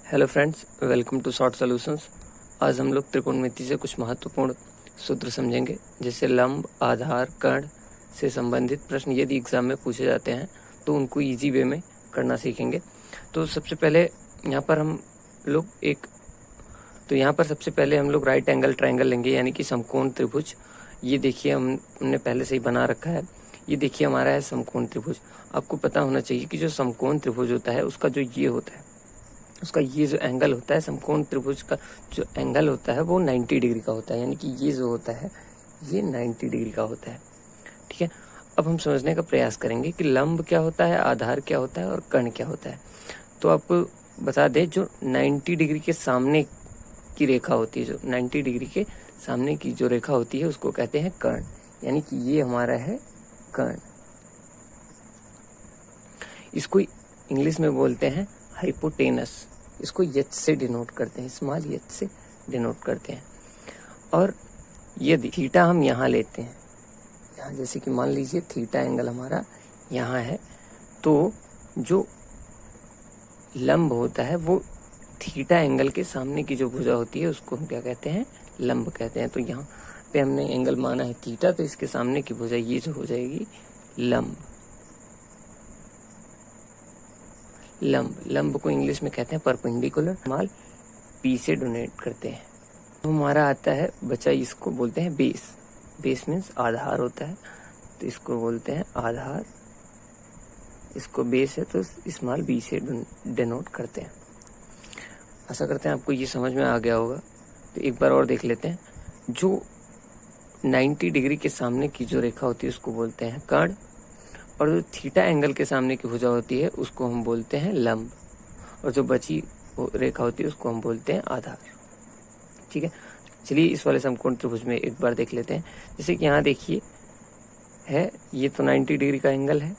Hello friends, welcome to short solutions. आज हम लोग त्रिकोणमिति से कुछ महत्वपूर्ण सूत्र समझेंगे, जैसे लंब, आधार, कर्ण से संबंधित प्रश्न यदि एग्जाम में पूछे जाते हैं तो उनको इजी वे में करना सीखेंगे। तो सबसे पहले यहाँ पर सबसे पहले हम लोग राइट एंगल ट्रायंगल लेंगे, यानी कि समकोण त्रिभुज। ये देखिए हमने पहले से ही बना रखा है। ये देखिए हमारा है समकोण त्रिभुज। आपको पता होना चाहिए कि जो समकोण त्रिभुज होता है उसका जो ये होता है, उसका ये जो एंगल होता है, समकोण त्रिभुज का जो एंगल होता है वो 90 डिग्री का होता है, यानी कि ये जो होता है ये 90 डिग्री का होता है। ठीक है, अब हम समझने का प्रयास करेंगे कि लंब क्या होता है, आधार क्या होता है और कर्ण क्या होता है। तो आपको बता दें, जो 90 डिग्री के सामने की रेखा होती है, जो 90 डिग्री के सामने की जो रेखा होती है उसको कहते हैं कर्ण, यानी कि ये हमारा है कर्ण। इसको इंग्लिश में बोलते हैं हाइपोटेनस। इसको एच से डिनोट करते हैं, स्मॉल एच से डिनोट करते हैं। और यदि थीटा हम यहाँ लेते हैं, यहाँ जैसे कि मान लीजिए थीटा एंगल हमारा यहाँ है, तो जो लंब होता है वो थीटा एंगल के सामने की जो भुजा होती है उसको हम क्या कहते हैं, लंब कहते हैं। तो यहाँ पे हमने एंगल माना है थीटा, तो इसके सामने की भुजा ये जो हो जाएगी लंब। लंब को इंग्लिश में कहते हैं परपेंडिकुलर, स्मॉल पी से डोनेट करते हैं। तो हमारा आता है बचा, इसको बोलते हैं बेस। बेस मीन्स आधार होता है, तो इसको बोलते हैं आधार। इसको बेस है तो स्मॉल बी से डिनोट करते हैं। आशा करते हैं आपको ये समझ में आ गया होगा। तो एक बार और देख लेते हैं। जो 90 डिग्री के सामने की जो रेखा होती है उसको बोलते हैं कर्ण, और जो थीटा एंगल के सामने की भुजा होती है उसको हम बोलते हैं लंब, और जो बची रेखा होती है उसको हम बोलते हैं आधार। ठीक है, चलिए इस वाले समकोण त्रिभुज में एक बार देख लेते हैं। जैसे कि यहाँ देखिए है, ये तो 90 डिग्री का एंगल है।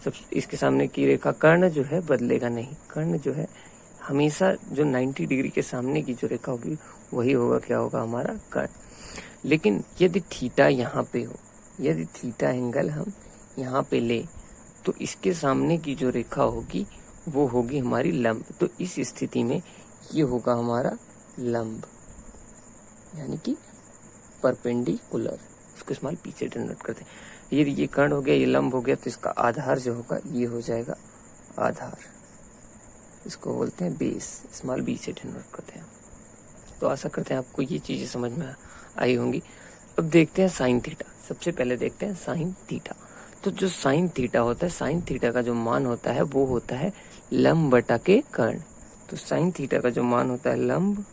सब इसके सामने की रेखा कर्ण जो है बदलेगा नहीं। कर्ण जो है हमेशा जो 90 डिग्री के सामने की जो रेखा होगी वही होगा, क्या होगा, हमारा कर्ण। लेकिन यदि थीटा यहाँ पे हो, यदि थीटा एंगल हम यहाँ पे ले, तो इसके सामने की जो रेखा होगी वो होगी हमारी लंब। तो इस स्थिति में ये होगा हमारा लंब, यानी कि परपेंडिकुलर। इसको स्मॉल पीछे डिनोट करते हैं। यदि ये कर्ण हो गया, ये लंब हो गया, तो इसका आधार जो होगा ये हो जाएगा आधार। इसको बोलते हैं बेस, स्मॉल बी से डिनोट करते हैं। तो आशा करते हैं आपको ये चीजें समझ में आई होंगी। अब देखते हैं साइन थीटा। सबसे पहले देखते हैं साइन थीटा। तो जो साइन थीटा होता है, साइन थीटा का जो मान होता है वो होता है लंब बटा के कर्ण। तो साइन थीटा का जो मान होता है लंब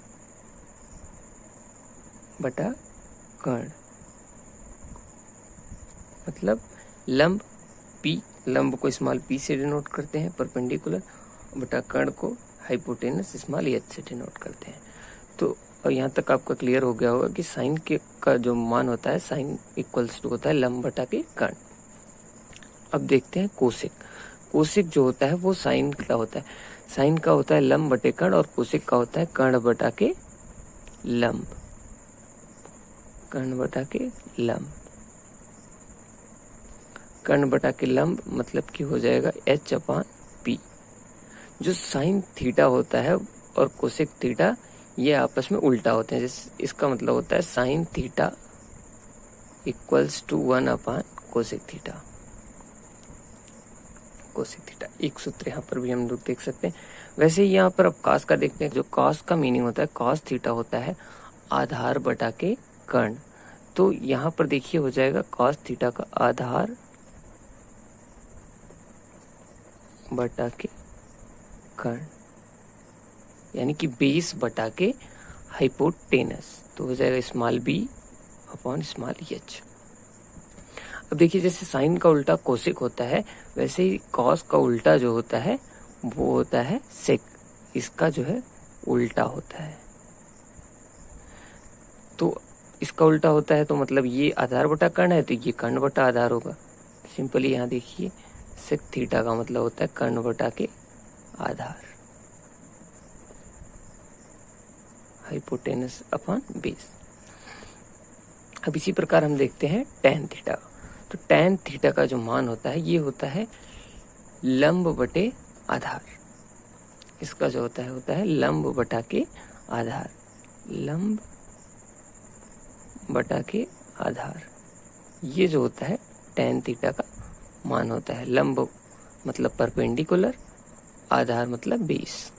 बटा कर्ण, मतलब लंब पी, लंब को स्मॉल पी से डिनोट करते हैं परपेंडिकुलर, बटा कर्ण को हाइपोटेनस स्मॉल एच से डिनोट करते हैं। तो और यहाँ तक आपका क्लियर हो गया होगा कि साइन के का जो मान होता है, साइन इक्वल्स टू होता है लंब बटा के कर्ण। अब देखते हैं कोसेक। कोसेक जो होता है वो साइन का होता है, साइन का होता है लंब बटे कर्ण, और कोसेक का होता है कर्ण बटा के लंब, कर्ण बटा के लंब। कर्ण बटा के लंब मतलब कि हो जाएगा एच अपॉन पी। जो साइन थीटा होता है और कोसेक थीटा ये आपस में उल्टा होते हैं। जैसे इसका मतलब होता है sine theta equals to 1 upon cosec theta. Cosec theta एक सूत्र यहाँ पर भी हम लोग देख सकते हैं। वैसे ही यहाँ पर अब कॉस का देखते हैं। जो कॉस का मीनिंग होता है, कॉस थीटा होता है आधार बटा के कर्ण। तो यहाँ पर देखिए हो जाएगा कॉस थीटा का आधार बटा के कर्ण, यानी कि बेस बटा के हाइपोटेनस। तो हो जाएगा small B upon small H. अब देखिए, जैसे साइन का उल्टा कोसेक होता है, वैसे ही कॉस का उल्टा जो होता है वो होता है सेक। इसका जो है उल्टा होता है। तो इसका उल्टा होता है तो मतलब ये आधार बटा कर्ण है, तो ये कर्ण बटा आधार होगा। सिंपली यहाँ देखिए सेक थीटा का मतलब होता है कर्ण बटा के आधार, हाइपोटेनस अपॉन बेस। अब इसी प्रकार हम देखते हैं टैन थीटा। तो टैन थीटा का जो मान होता है ये होता है लंब बटे आधार। इसका जो होता है लंब बटा के आधार, लंब बटा के आधार। ये जो होता है tan थीटा का मान होता है। लंब मतलब परपेंडिकुलर, आधार मतलब बेस।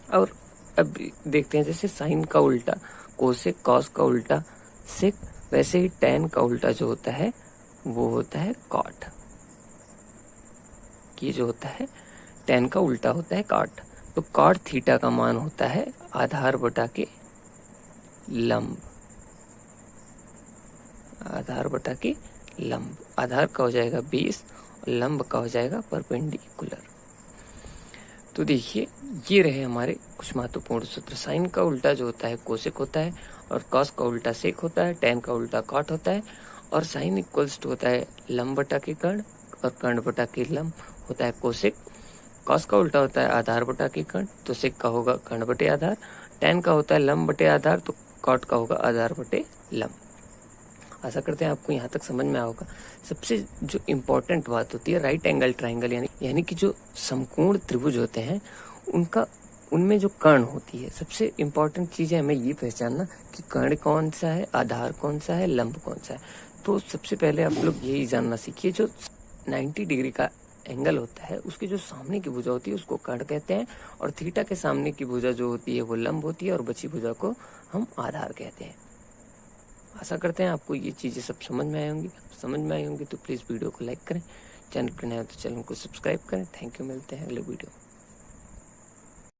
और अब देखते हैं जैसे साइन का उल्टा कोसेक, कॉस का उल्टा सेक, वैसे ही tan का उल्टा जो होता है वो होता है कॉट। ये जो होता है tan का उल्टा होता है कॉट। तो कॉट थीटा का मान होता है आधार बटा के लंब, आधार बटा के लंब। आधार का हो जाएगा बेस और लंब का हो जाएगा परपेंडिकुलर। तो देखिए ये रहे हमारे कुछ महत्वपूर्ण सूत्र। साइन का उल्टा जो होता है कोसेक होता है, और कॉस का उल्टा सेक होता है, tan का उल्टा कॉट होता है, और साइन इक्वल्स टू होता है लंब बटा के कर्ण, और कर्ण बटा के लंब होता है कोसेक। कॉस का उल्टा होता है आधार बटा के कर्ण, तो सेक का होगा कर्ण बटे आधार। tan का होता है लंब बटे आधार, तो कॉट का होगा आधार बटे लंब। आशा करते हैं आपको यहाँ तक समझ में आया होगा। सबसे जो इम्पोर्टेंट बात होती है राइट एंगल ट्राइंगल, यानी कि जो समकोण त्रिभुज होते हैं उनमें जो कर्ण होती है, सबसे इम्पोर्टेंट चीज़ है हमें ये पहचानना कि कर्ण कौन सा है, आधार कौन सा है, लंब कौन सा है। तो सबसे पहले आप लोग यही जानना सीखिए, जो 90 डिग्री का एंगल होता है उसकी जो सामने की भुजा होती है उसको कर्ण कहते हैं, और थीटा के सामने की भुजा जो होती है वो लंब होती है, और बची भुजा को हम आधार कहते हैं। आशा करते हैं आपको ये चीज़ें सब समझ में आई होंगी। तो प्लीज़ वीडियो को लाइक करें, चैनल पर नए हो तो चैनल को सब्सक्राइब करें। थैंक यू, मिलते हैं अगले वीडियो।